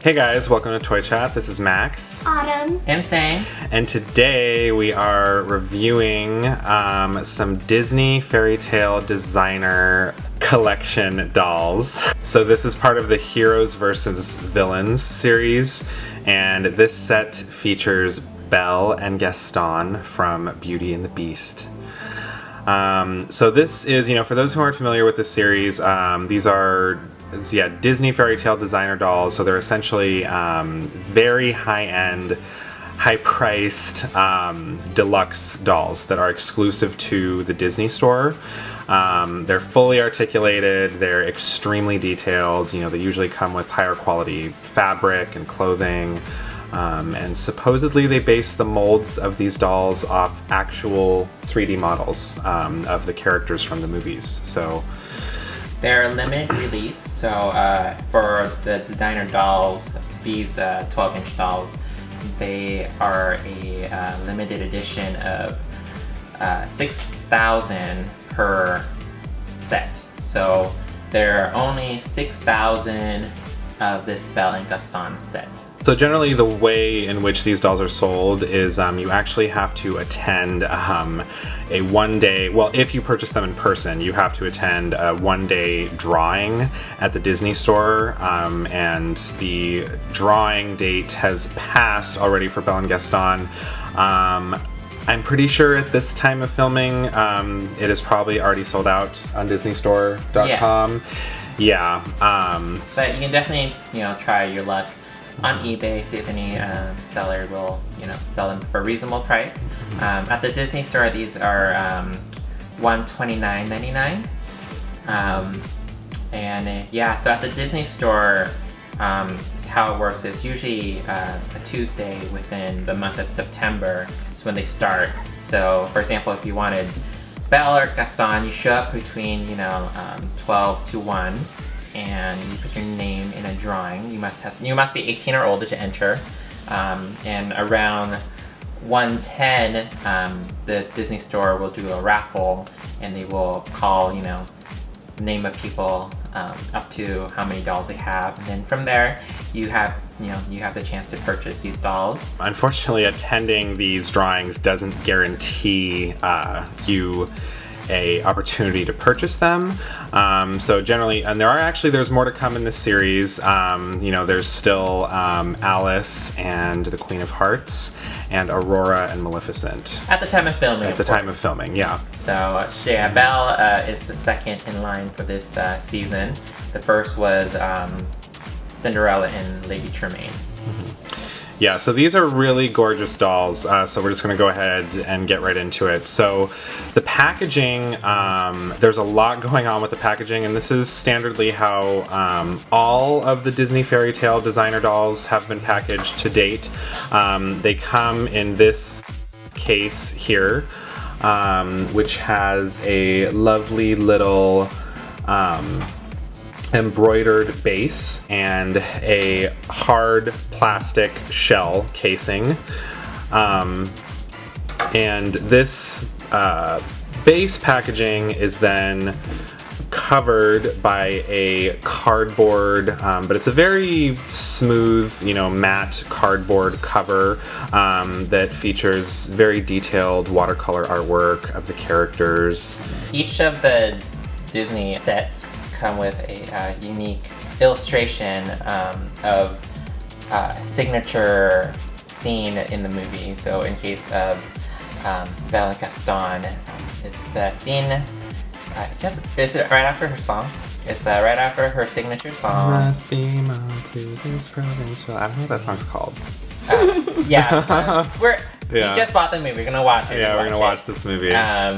Hey guys, welcome to Toy Chat. This is Max. Autumn. And Sang. And today we are reviewing some Disney Fairytale Designer Collection dolls. So this is part of the Heroes vs. Villains series, and this set features Belle and Gaston from Beauty and the Beast. So this is, for those who aren't familiar with the series, these are Disney Fairytale Designer dolls. So they're essentially very high-end, high-priced deluxe dolls that are exclusive to the Disney store. They're fully articulated, they're extremely detailed, they usually come with higher quality fabric and clothing, and supposedly they base the molds of these dolls off actual 3D models of the characters from the movies. So they're limited release, so for the designer dolls, these 12-inch dolls, they are a limited edition of 6,000 per set. So there are only 6,000 of this Belle and Gaston set. So generally the way in which these dolls are sold is you actually have to attend a one-day, well, if you purchase them in person, you have to attend a one-day drawing at the Disney store, and the drawing date has passed already for Belle and Gaston. I'm pretty sure at this time of filming, it is probably already sold out on DisneyStore.com. Yeah. But you can definitely, try your luck on eBay, see if any seller will, sell them for a reasonable price. At the Disney store, these are $129.99. So at the Disney store, how it works is usually a Tuesday within the month of September is when they start. So, for example, if you wanted Belle or Gaston, you show up between 12 to 1. And you put your name in a drawing. You must be 18 or older to enter. And around 1:10, the Disney store will do a raffle, and they will call, name of people up to how many dolls they have, and then from there, you have the chance to purchase these dolls. Unfortunately, attending these drawings doesn't guarantee you a opportunity to purchase them. So generally, and there's more to come in this series. There's still Alice and the Queen of Hearts and Aurora and Maleficent. At the time of filming. At the time of filming, yeah. So Belle is the second in line for this season. The first was Cinderella and Lady Tremaine. Yeah, so these are really gorgeous dolls, so we're just going to go ahead and get right into it. So the packaging, there's a lot going on with the packaging, and this is standardly how all of the Disney Fairytale Designer dolls have been packaged to date. They come in this case here, which has a lovely little embroidered base and a hard plastic shell casing, and this base packaging is then covered by a cardboard, but it's a very smooth, matte cardboard cover that features very detailed watercolor artwork of the characters. Each of the Disney sets come with a unique illustration of a signature scene in the movie. So in case of Belle and Gaston, it's the scene, is it right after her song? It's right after her signature song. Must be more to this provincial. I don't know what that song's called. We just bought the movie. We're gonna watch it. Yeah, we're gonna watch this movie. So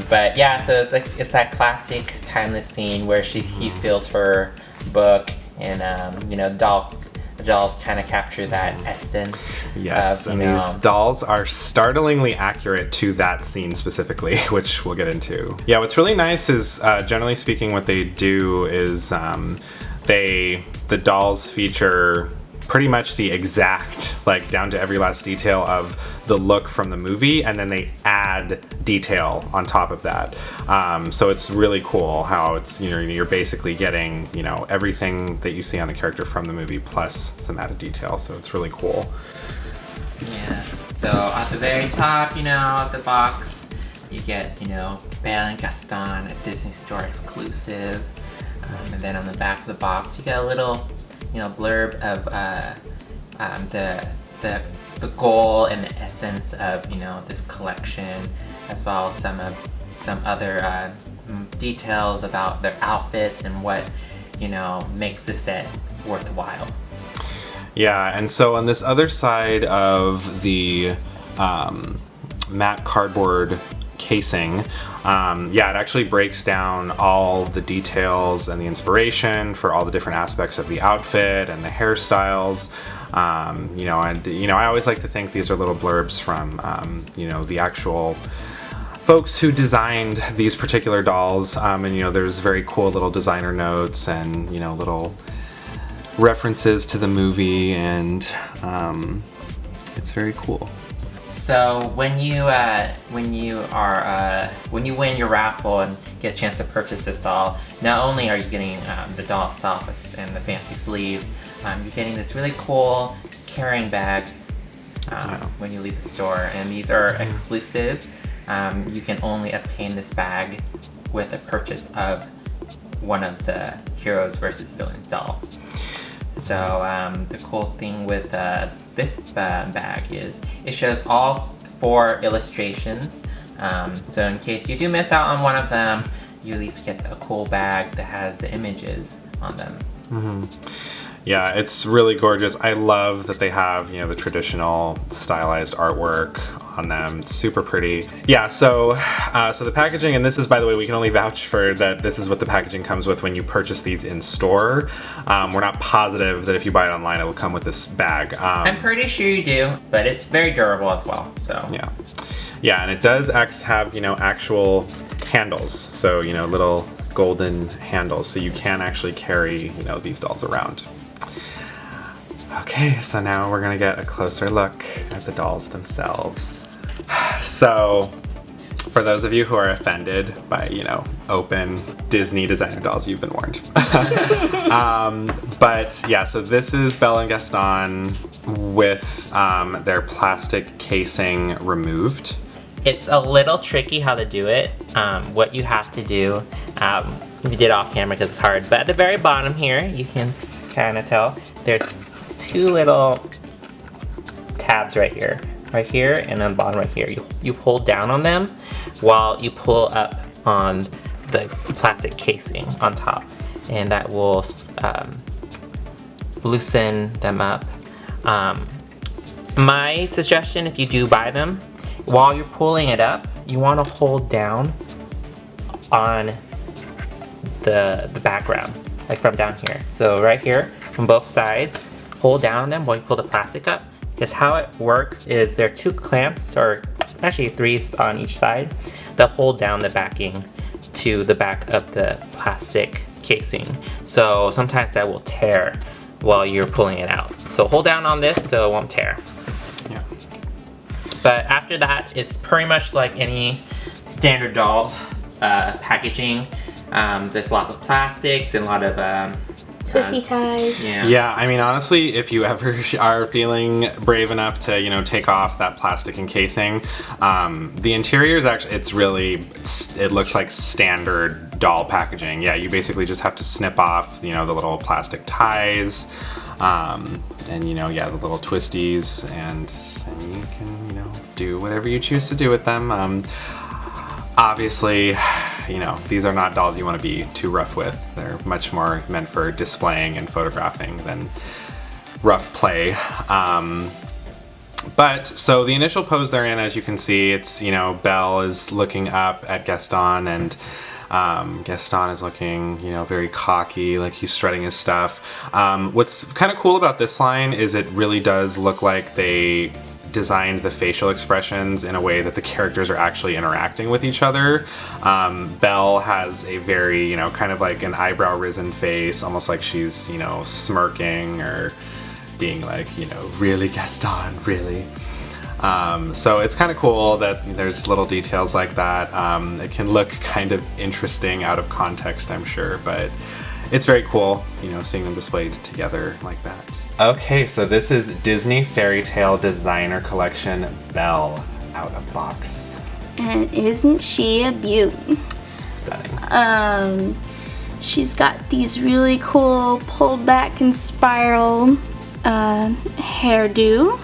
it's that classic timeless scene where he steals her book, and dolls kind of capture that essence. Yes, and these dolls are startlingly accurate to that scene specifically, which we'll get into. Yeah, what's really nice is, generally speaking, what they do is the dolls feature pretty much the exact like down to every last detail of the look from the movie, and then they add detail on top of that. So it's really cool how it's, you know, you're basically getting, you know, everything that you see on the character from the movie plus some added detail. So it's really cool. Yeah. So at the very top, you know, of the box, you get, you know, Belle and Gaston, a Disney Store exclusive. And then on the back of the box, you get a little, you know, blurb of the goal and the essence of, you know, this collection, as well as some other details about their outfits and what, you know, makes the set worthwhile. Yeah, and so on this other side of the matte cardboard casing, yeah, it actually breaks down all the details and the inspiration for all the different aspects of the outfit and the hairstyles. You know, and you know, I always like to think these are little blurbs from you know, the actual folks who designed these particular dolls. And you know, there's very cool little designer notes and, you know, little references to the movie, and it's very cool. So when you win your raffle and get a chance to purchase this doll, not only are you getting the doll itself and the fancy sleeve, you're getting this really cool carrying bag when you leave the store, and these are exclusive. You can only obtain this bag with a purchase of one of the Heroes versus Villains dolls. So the cool thing with this bag is it shows all 4 illustrations. So in case you do miss out on one of them, you at least get a cool bag that has the images on them. Mm-hmm. Yeah, it's really gorgeous. I love that they have, you know, the traditional stylized artwork on them. It's super pretty. Yeah, so the packaging, and this is, by the way, we can only vouch for that this is what the packaging comes with when you purchase these in store. We're not positive that if you buy it online, it'll come with this bag. I'm pretty sure you do, but it's very durable as well, so. Yeah. Yeah, and it does have, you know, actual handles. So, you know, little golden handles. So you can actually carry, you know, these dolls around. Okay, so now we're gonna get a closer look at the dolls themselves. So, for those of you who are offended by, you know, open Disney designer dolls, you've been warned. But yeah, so this is Belle and Gaston with their plastic casing removed. It's a little tricky how to do it. What you have to do, we did off camera because it's hard, but at the very bottom here, you can kind of tell, there's 2 little tabs right here, and on the bottom right here. You pull down on them while you pull up on the plastic casing on top, and that will loosen them up. My suggestion, if you do buy them, while you're pulling it up, you want to hold down on the background, like from down here. So right here, from both sides, hold down on them while you pull the plastic up. Because how it works is there are 2 clamps, or actually 3 on each side, that hold down the backing to the back of the plastic casing. So sometimes that will tear while you're pulling it out. So hold down on this so it won't tear. Yeah. But after that, it's pretty much like any standard doll packaging. There's lots of plastics and a lot of twisty ties. Yeah, I mean, honestly, if you ever are feeling brave enough to, you know, take off that plastic encasing, the interior is actually, it looks like standard doll packaging. Yeah, you basically just have to snip off, you know, the little plastic ties, and, you know, yeah, the little twisties, and you can, you know, do whatever you choose to do with them. Obviously, you know, these are not dolls you want to be too rough with. They're much more meant for displaying and photographing than rough play. But so the initial pose they're in, as you can see, it's, you know, Belle is looking up at Gaston, and Gaston is looking, you know, very cocky, like he's strutting his stuff. What's kind of cool about this line is it really does look like they designed the facial expressions in a way that the characters are actually interacting with each other. Belle has a very, you know, kind of like an eyebrow risen face, almost like she's, you know, smirking or, being like, you know, really Gaston, really. So it's kind of cool that there's little details like that. It can look kind of interesting out of context, I'm sure, but it's very cool, you know, seeing them displayed together like that. Okay, so this is Disney Fairytale Designer Collection Belle out of box. And isn't she a beaut? Stunning. She's got these really cool pulled back and spiral hairdo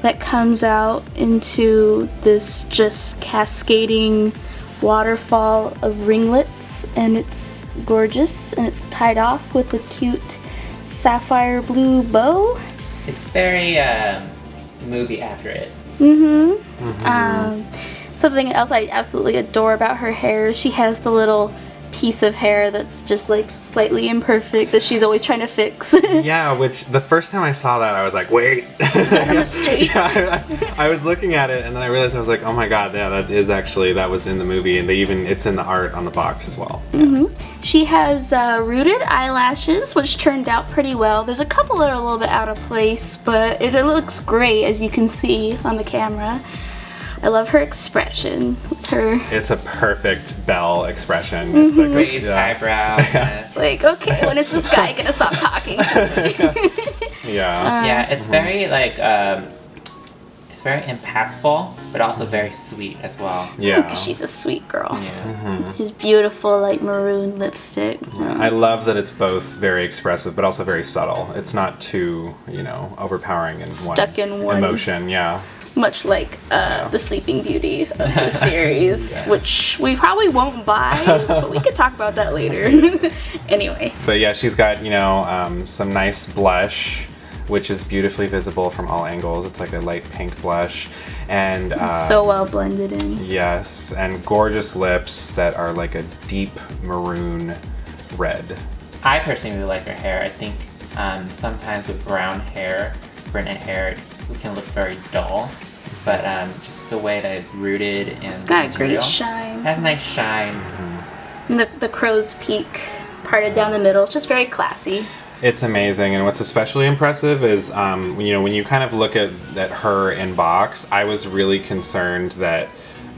that comes out into this just cascading waterfall of ringlets, and it's gorgeous, and it's tied off with a cute sapphire blue bow. It's very movie accurate. Something else I absolutely adore about her hair is she has the little piece of hair that's just like slightly imperfect that she's always trying to fix. Yeah, which the first time I saw that, I was like, wait. I was looking at it and then I realized, I was like, oh my god, yeah, that was in the movie, and it's in the art on the box as well. She has rooted eyelashes, which turned out pretty well. There's a couple that are a little bit out of place, but it looks great, as you can see on the camera. I love her expression. It's a perfect Belle expression. It's like Raised eyebrow. Like, okay, when is this guy gonna stop talking to me? Yeah, it's very like it's very impactful, but also very sweet as well. Yeah, because she's a sweet girl. Yeah. She's beautiful, like maroon lipstick. I love that it's both very expressive, but also very subtle. It's not too, you know, overpowering in Stuck in one emotion. Yeah. Much like the Sleeping Beauty of the series, which we probably won't buy, but we could talk about that later. Anyway. But yeah, she's got, you know, some nice blush, which is beautifully visible from all angles. It's like a light pink blush. And so well blended in. Yes, and gorgeous lips that are like a deep maroon red. I personally really like her hair. I think sometimes with brunette hair, it can look very dull. But just the way that it's rooted in It's got the a great material, shine. It has a nice shine. And the crow's peak parted down the middle, just very classy. It's amazing, and what's especially impressive is, you know, when you kind of look at her in box, I was really concerned that,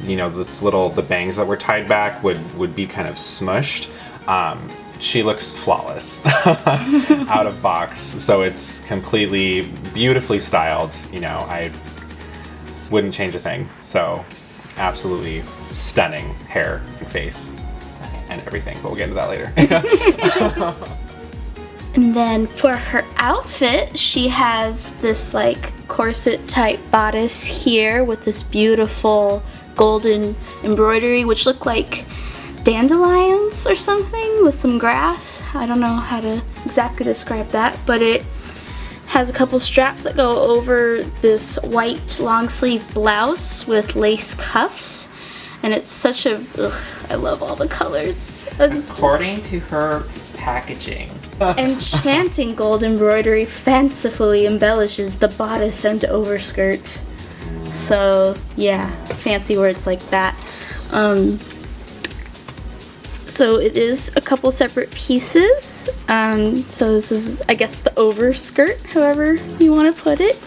you know, the bangs that were tied back would be kind of smushed. She looks flawless out of box, so it's completely beautifully styled. You know, I wouldn't change a thing. So, absolutely stunning hair and face and everything. But we'll get into that later. And then for her outfit, she has this like corset type bodice here with this beautiful golden embroidery, which look like dandelions or something with some grass. I don't know how to exactly describe that, but it has a couple straps that go over this white long sleeve blouse with lace cuffs, and it's such a I love all the colors. According to her packaging, enchanting gold embroidery fancifully embellishes the bodice and overskirt. So yeah, fancy words like that. So it is a couple separate pieces. So this is, I guess, the overskirt, however you want to put it.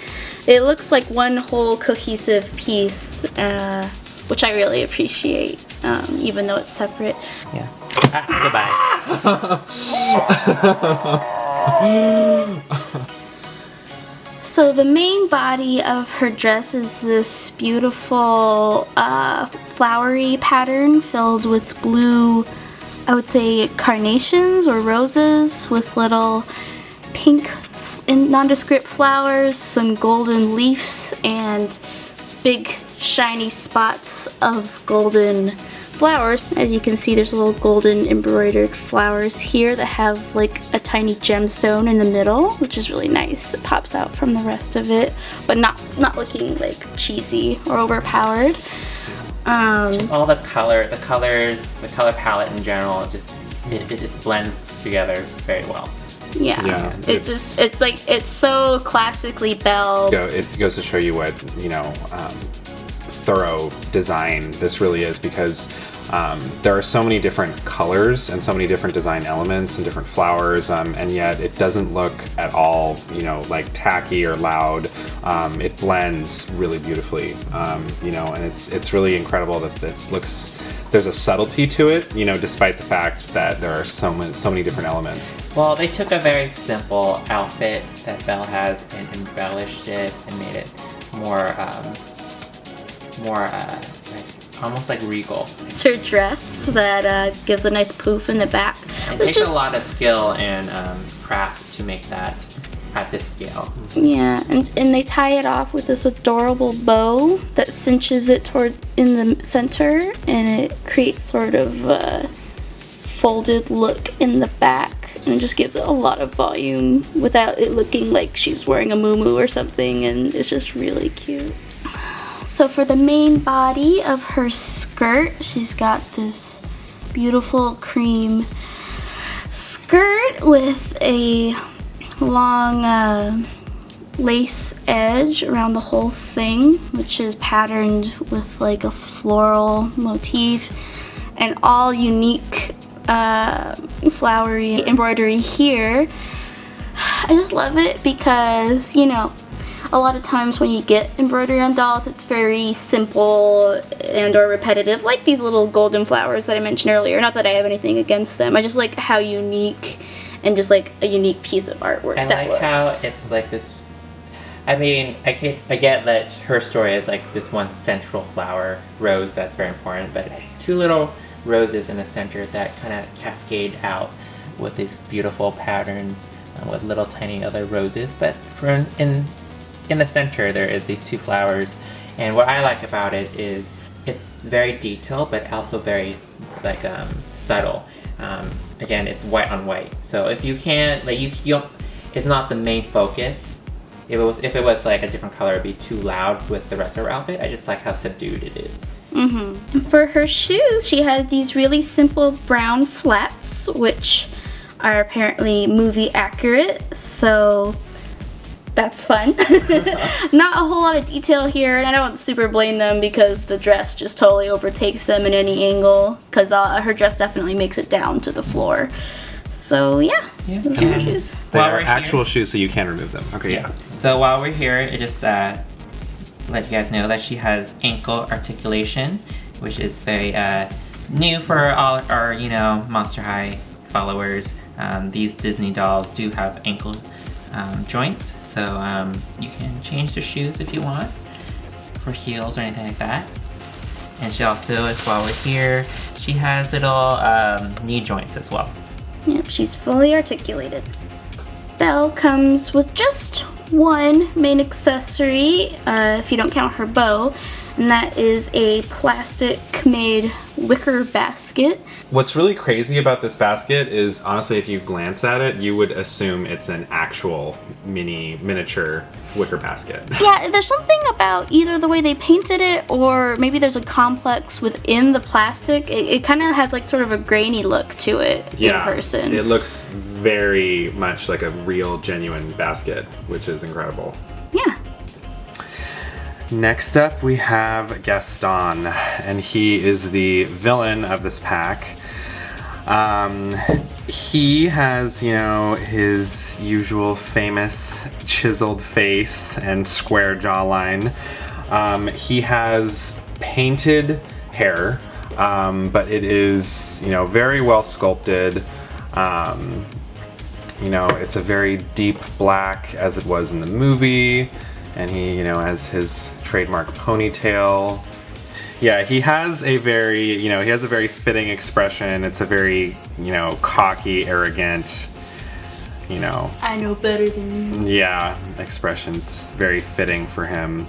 It looks like one whole cohesive piece, which I really appreciate, even though it's separate. yeah. Goodbye. So the main body of her dress is this beautiful flowery pattern filled with blue, I would say carnations or roses with little pink nondescript flowers, some golden leaves, and big shiny spots of golden flowers. As you can see, there's little golden embroidered flowers here that have like a tiny gemstone in the middle, which is really nice. It pops out from the rest of it, but not looking like cheesy or overpowered. Just all the colors, the color palette in general, it just blends together very well. Yeah. It's so classically Belle. It goes to show you what, you know, thorough design this really is, because There are so many different colors and so many different design elements and different flowers, and yet it doesn't look at all, you know, like tacky or loud. It blends really beautifully, you know, and it's really incredible that there's a subtlety to it, you know, despite the fact that there are so many different elements. Well, they took a very simple outfit that Belle has and embellished it and made it more almost like regal. It's her dress that gives a nice poof in the back. It takes a lot of skill and craft to make that at this scale. Yeah, and they tie it off with this adorable bow that cinches it toward in the center, and it creates sort of a folded look in the back, and it just gives it a lot of volume without it looking like she's wearing a muumuu or something, and it's just really cute. So for the main body of her skirt, she's got this beautiful cream skirt with a long lace edge around the whole thing, which is patterned with like a floral motif and all unique flowery embroidery here. I just love it because, you know, a lot of times when you get embroidery on dolls, it's very simple and or repetitive, like these little golden flowers that I mentioned earlier. Not that I have anything against them. I just like how unique and just like a unique piece of artwork I that like looks. how it's like this. I mean, I get that her story is like this one central flower, rose, that's very important, but it has two little roses in the center that kind of cascade out with these beautiful patterns with little tiny other roses. But in the center, there is these two flowers, and what I like about it is it's very detailed, but also very like subtle. Again, it's white on white, so if you can't like you don't, it's not the main focus. If it was like a different color, it'd be too loud with the rest of her outfit. I just like how subdued it is. For her shoes, she has these really simple brown flats, which are apparently movie accurate, so that's fun. Not a whole lot of detail here, and I don't super blame them because the dress just totally overtakes them in any angle, because her dress definitely makes it down to the floor. So yeah, those are her shoes. They are actual shoes, so you can remove them. Okay, yeah. So while we're here, it just let you guys know that she has ankle articulation, which is very new for all our, you know, Monster High followers. These Disney dolls do have ankle joints, so you can change the shoes if you want for heels or anything like that. And she also, while we're here, she has little knee joints as well. Yep, she's fully articulated. Belle comes with just one main accessory, if you don't count her bow, and that is a plastic-made wicker basket. What's really crazy about this basket is, honestly, if you glance at it, you would assume it's an actual miniature wicker basket. Yeah, there's something about either the way they painted it, or maybe there's a complex within the plastic. It kind of has like sort of a grainy look to it in person. It looks very much like a real, genuine basket, which is incredible. Yeah. Next up, we have Gaston, and he is the villain of this pack. He has, you know, his usual famous chiseled face and square jawline. He has painted hair, but it is, you know, very well sculpted. You know, it's a very deep black, as it was in the movie. And he, you know, has his trademark ponytail. Yeah, he has a very, you know, he has a very fitting expression. It's a very, you know, cocky, arrogant, you know. I know better than you. Yeah, expression. It's very fitting for him.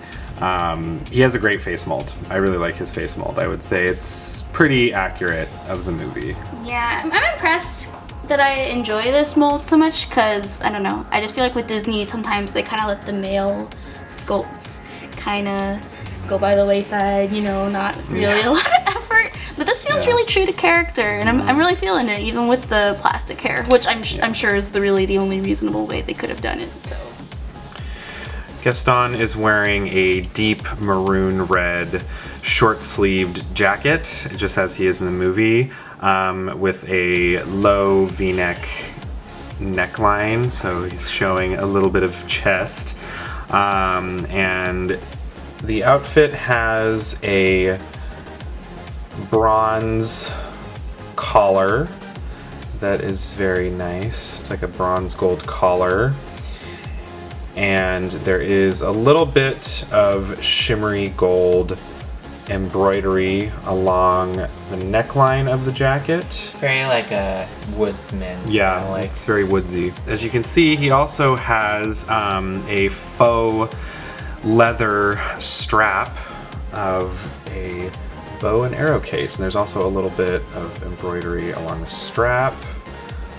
He has a great face mold. I really like his face mold. I would say it's pretty accurate of the movie. Yeah, I'm impressed that I enjoy this mold so much because, I don't know, I just feel like with Disney sometimes they kind of let the male sculpts kind of go by the wayside, you know, not really a lot of effort. But this feels really true to character, and I'm really feeling it, even with the plastic hair, which I'm sure is really the only reasonable way they could have done it. So Gaston is wearing a deep maroon red short-sleeved jacket, just as he is in the movie, with a low V-neck neckline, so he's showing a little bit of chest. And the outfit has a bronze collar that is very nice. It's like a bronze gold collar. And there is a little bit of shimmery gold embroidery along the neckline of the jacket. It's very like a woodsman. Yeah, like it's very woodsy. As you can see, he also has a faux leather strap of a bow and arrow case, and there's also a little bit of embroidery along the strap,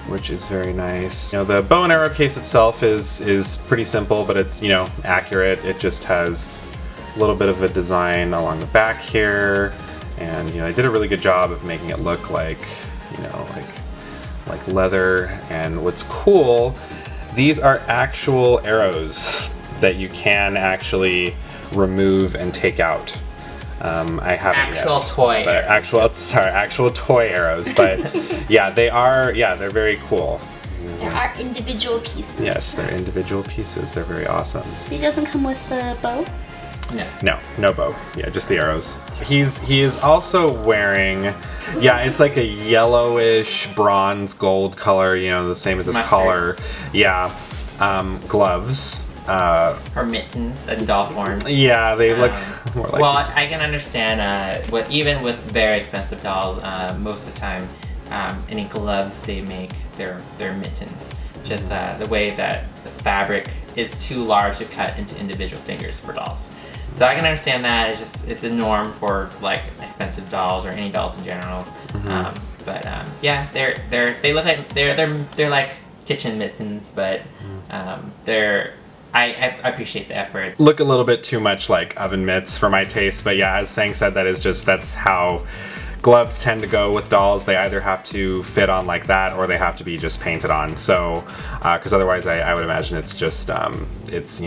which is very nice. The bow and arrow case itself is pretty simple, but it's accurate. It just has a little bit of a design along the back here, and they did a really good job of making it look like like leather. And what's cool, these are actual arrows that you can actually remove and take out. I haven't actual yet, toy but arrows. actual toy arrows. But yeah, they're very cool. There are individual pieces. Yes, they're individual pieces. They're very awesome. He doesn't come with the bow? No bow. Yeah, just the arrows. He is also wearing, it's like a yellowish bronze gold color, the same as his Mustard. collar. Yeah, gloves. or mittens and doll horns. Yeah, they look more like. Well, I can understand. Even with very expensive dolls, most of the time, any gloves they make, they're mittens. Just the way that the fabric is too large to cut into individual fingers for dolls. So I can understand that. It's a norm for like expensive dolls or any dolls in general. But they look like they're like kitchen mittens, but I appreciate the effort. Look a little bit too much like oven mitts for my taste, but yeah, as Sang said, that's how gloves tend to go with dolls. They either have to fit on like that or they have to be just painted on. So, because otherwise I would imagine it's just, it's,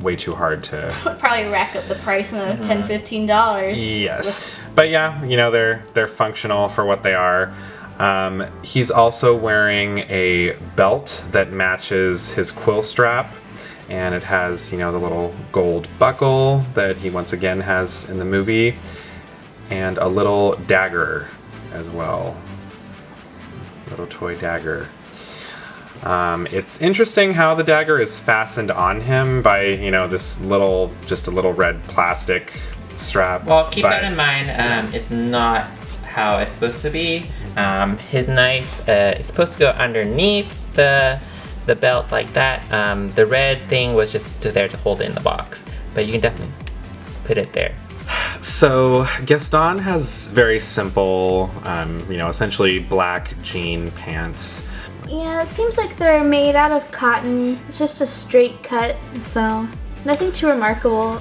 way too hard to... Would probably rack up the price of $10, $15. Yes. But yeah, they're functional for what they are. He's also wearing a belt that matches his quill strap. And it has, the little gold buckle that he once again has in the movie. And a little dagger as well. Little toy dagger. It's interesting how the dagger is fastened on him by, this just a little red plastic strap. Well, keep that in mind, it's not how it's supposed to be. His knife is supposed to go underneath the belt like that. The red thing was just there to hold it in the box, but you can definitely put it there. So Gaston has very simple, essentially black jean pants. Yeah, it seems like they're made out of cotton. It's just a straight cut, so nothing too remarkable.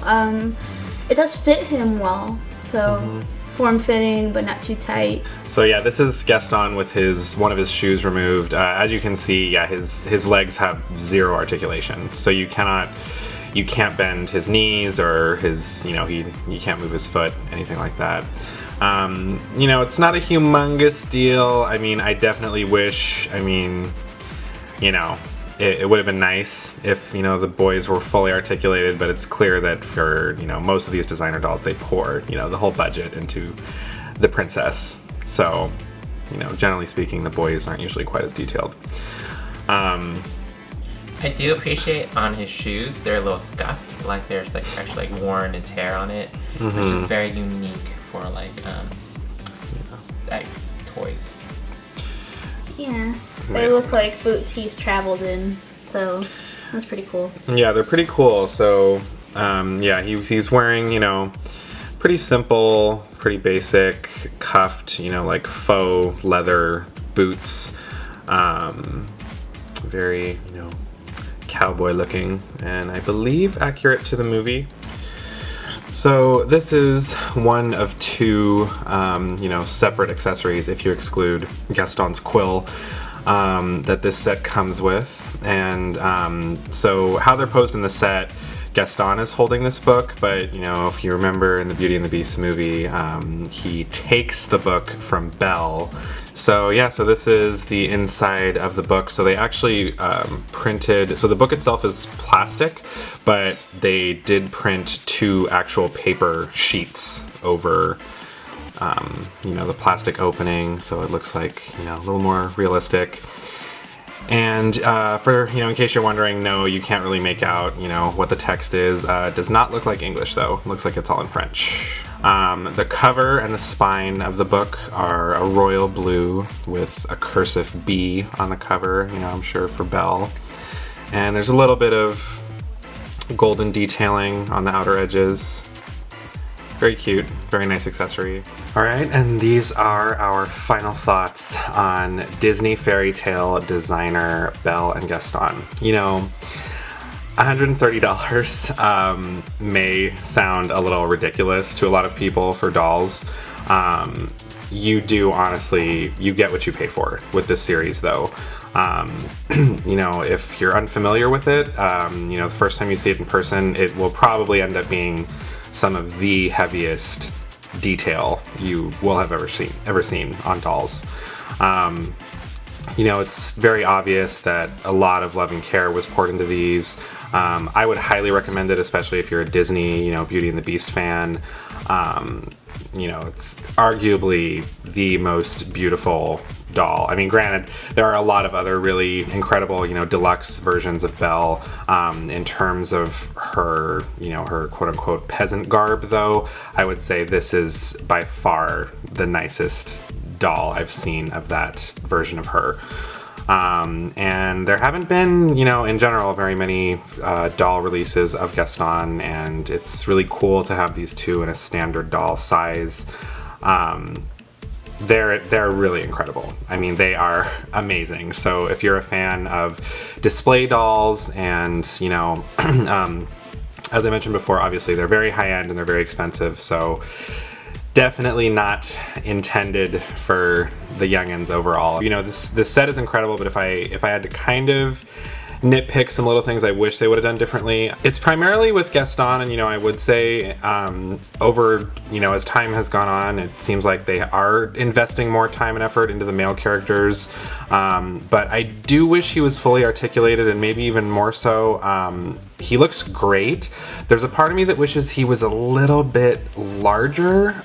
It does fit him well, so form-fitting but not too tight. So yeah, this is Gaston with one of his shoes removed. As you can see, his legs have zero articulation, so you can't bend his knees or his, you can't move his foot, anything like that. It's not a humongous deal. I mean, I definitely wish, it would have been nice if, the boys were fully articulated, but it's clear that for, most of these designer dolls, they pour, the whole budget into the princess. So, generally speaking, the boys aren't usually quite as detailed. I do appreciate on his shoes, they're a little scuffed, like there's actually worn and tear on it, which is very unique for like toys. Yeah, they look like boots he's traveled in, so that's pretty cool. Yeah, they're pretty cool. So, he's wearing, pretty simple, pretty basic, cuffed, like faux leather boots. Very, cowboy looking, and I believe accurate to the movie. So this is one of two, separate accessories, if you exclude Gaston's quill, that this set comes with. And so how they're posed in the set, Gaston is holding this book, but you know, if you remember in the Beauty and the Beast movie, he takes the book from Belle. So yeah, so this is the inside of the book. So they actually printed, so the book itself is plastic, but they did print 2 actual paper sheets over you know, the plastic opening, so it looks like, you know, a little more realistic. And for, you know, in case you're wondering, no, you can't really make out, you know, what the text is. It does not look like English, though. It looks like it's all in French. The cover and the spine of the book are a royal blue with a cursive B on the cover, you know, I'm sure for Belle. And there's a little bit of golden detailing on the outer edges. Very cute, very nice accessory. All right, and these are our final thoughts on Disney Fairytale Designer Belle and Gaston. You know, $130 may sound a little ridiculous to a lot of people for dolls. You do honestly, you get what you pay for with this series though. You know, if you're unfamiliar with it, you know, the first time you see it in person, it will probably end up being some of the heaviest detail you will have ever seen on dolls. You know, it's very obvious that a lot of love and care was poured into these. I would highly recommend it, especially if you're a Disney, you know, Beauty and the Beast fan. You know, it's arguably the most beautiful doll. I mean, granted, there are a lot of other really incredible, you know, deluxe versions of Belle. In terms of her, you know, her quote-unquote peasant garb, though, I would say this is by far the nicest doll I've seen of that version of her. And there haven't been, you know, in general, very many doll releases of Gaston, and it's really cool to have these 2 in a standard doll size. They're really incredible. I mean, they are amazing. So if you're a fan of display dolls and, you know, as I mentioned before, obviously they're very high end and they're very expensive. So definitely not intended for the youngins overall. You know, this set is incredible, but if I had to kind of nitpick some little things I wish they would have done differently, it's primarily with Gaston, and you know, I would say over, you know, as time has gone on, it seems like they are investing more time and effort into the male characters, but I do wish he was fully articulated, and maybe even more so. He looks great. There's a part of me that wishes he was a little bit larger,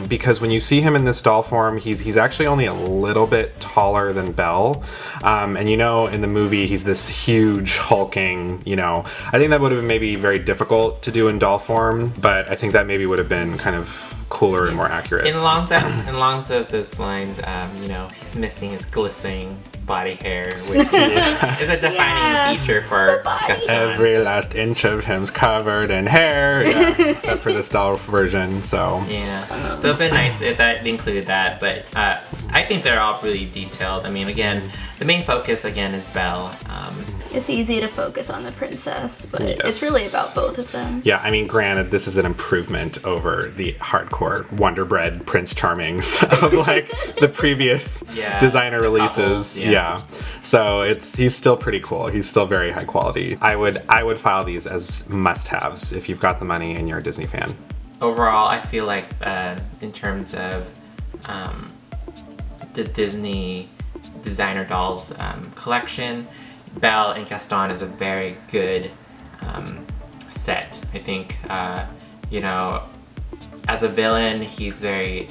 because when you see him in this doll form, he's actually only a little bit taller than Belle. And you know, in the movie, he's this huge, hulking, you know, I think that would have been maybe very difficult to do in doll form, but I think that maybe would have been kind of cooler and more accurate. Along those lines, you know, he's missing his glistening body hair, which is a defining feature for Gaston. Every last inch of him's covered in hair, except for this doll version. So yeah, so it'd been nice if that included that, but I think they're all really detailed. I mean, again, the main focus again is Belle. It's easy to focus on the princess, but yes, it's really about both of them. Yeah, I mean, granted, this is an improvement over the hardcore Wonder Bread Prince Charmings of like the previous designer releases. Yeah. So he's still pretty cool. He's still very high quality. I would file these as must-haves if you've got the money and you're a Disney fan. Overall, I feel like in terms of the Disney designer dolls collection, Belle and Gaston is a very good set. I think, you know, as a villain, he's a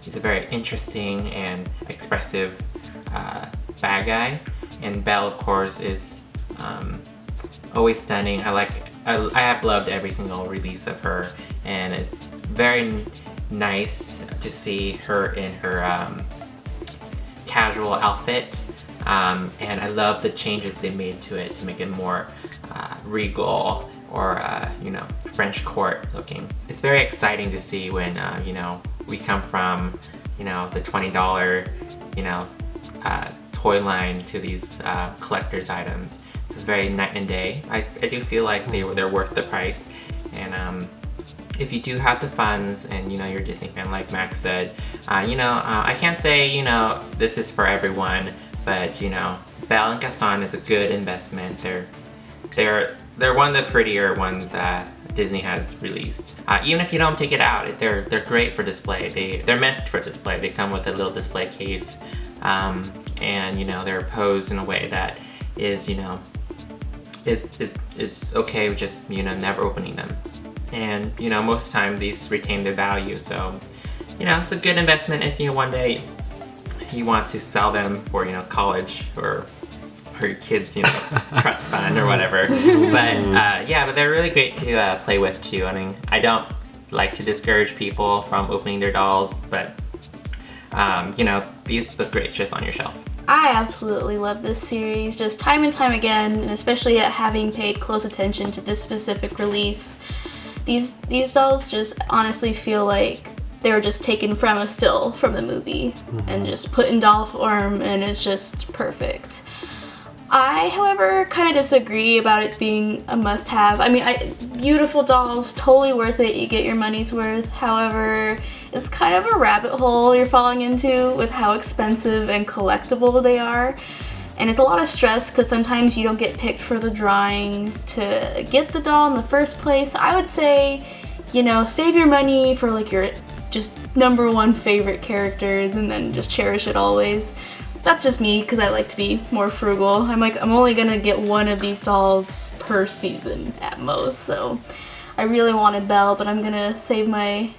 very interesting and expressive bad guy, and Belle, of course, is always stunning. I have loved every single release of her, and it's very nice to see her in her casual outfit. And I love the changes they made to it to make it more regal or, you know, French court looking. It's very exciting to see when, you know, we come from, you know, the $20, you know, toy line to these collector's items. This is very night and day. I do feel like they're worth the price. And if you do have the funds and, you know, you're a Disney fan like Max said, you know, I can't say, you know, this is for everyone, but, you know, Belle and Gaston is a good investment. They're they're one of the prettier ones Disney has released. Even if you don't take it out, they're great for display. They're meant for display. They come with a little display case, and you know, they're posed in a way that is, you know, is okay with just, you know, never opening them. And you know, most of the time these retain their value, so you know, it's a good investment if you one day you want to sell them for, you know, college or your kids, you know, trust fund or whatever. But yeah, but they're really great to play with too. I mean, I don't like to discourage people from opening their dolls, but you know, these look great just on your shelf. I absolutely love this series, just time and time again, and especially at having paid close attention to this specific release. These dolls just honestly feel like they were just taken from a still from the movie and just put in doll form, and it's just perfect. I, however, kind of disagree about it being a must-have. I mean, beautiful dolls, totally worth it. You get your money's worth. However, it's kind of a rabbit hole you're falling into with how expensive and collectible they are. And it's a lot of stress because sometimes you don't get picked for the drawing to get the doll in the first place. I would say, you know, save your money for like your just #1 favorite characters and then just cherish it always. That's just me because I like to be more frugal. I'm only gonna get one of these dolls per season at most, so I really wanted Belle, but I'm gonna save my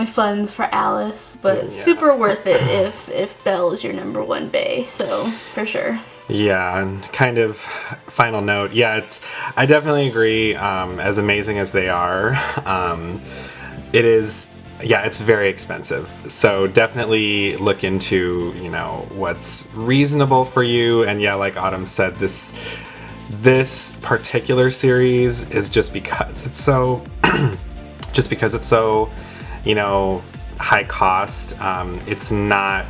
funds for Alice. But super worth it if Belle is your #1 bae, so for sure. Yeah, and kind of final note, yeah, I definitely agree, as amazing as they are, it is, yeah, it's very expensive. So definitely look into, you know, what's reasonable for you. And yeah, like Autumn said, this particular series is just because it's so, you know, high cost. It's not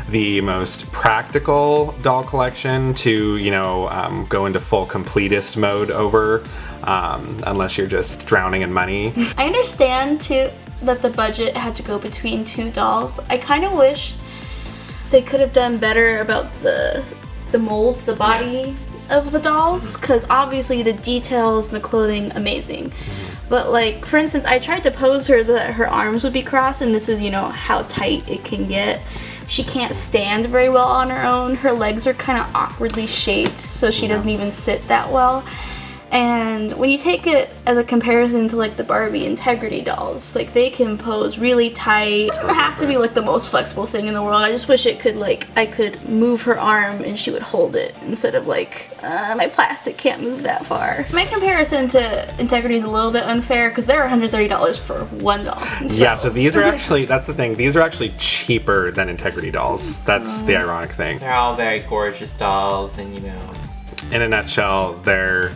the most practical doll collection to, you know, go into full completist mode over, unless you're just drowning in money. I understand too that the budget had to go between 2 dolls. I kind of wish they could have done better about the mold, the body of the dolls, because obviously the details and the clothing, amazing. But like, for instance, I tried to pose her that her arms would be crossed, and this is, you know, how tight it can get. She can't stand very well on her own. Her legs are kind of awkwardly shaped, so she doesn't even sit that well. And when you take it as a comparison to like the Barbie Integrity dolls, like they can pose really tight. It doesn't have to be like the most flexible thing in the world. I just wish it could, like, I could move her arm and she would hold it instead of like, my plastic can't move that far. My comparison to Integrity is a little bit unfair because they're $130 for one doll. So. Yeah, so these are actually, that's the thing, these are actually cheaper than Integrity dolls. That's the ironic thing. They're all very gorgeous dolls, and you know, in a nutshell, they're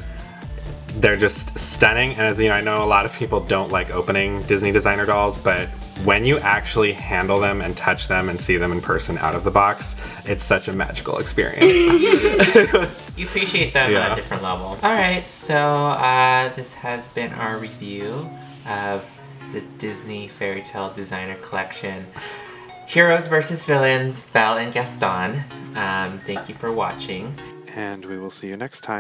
just stunning. And as you know, I know a lot of people don't like opening Disney designer dolls, but when you actually handle them and touch them and see them in person out of the box, it's such a magical experience. You appreciate them on a different level. Alright, so this has been our review of the Disney Fairytale Designer Collection. Heroes versus Villains, Belle and Gaston. Thank you for watching. And we will see you next time.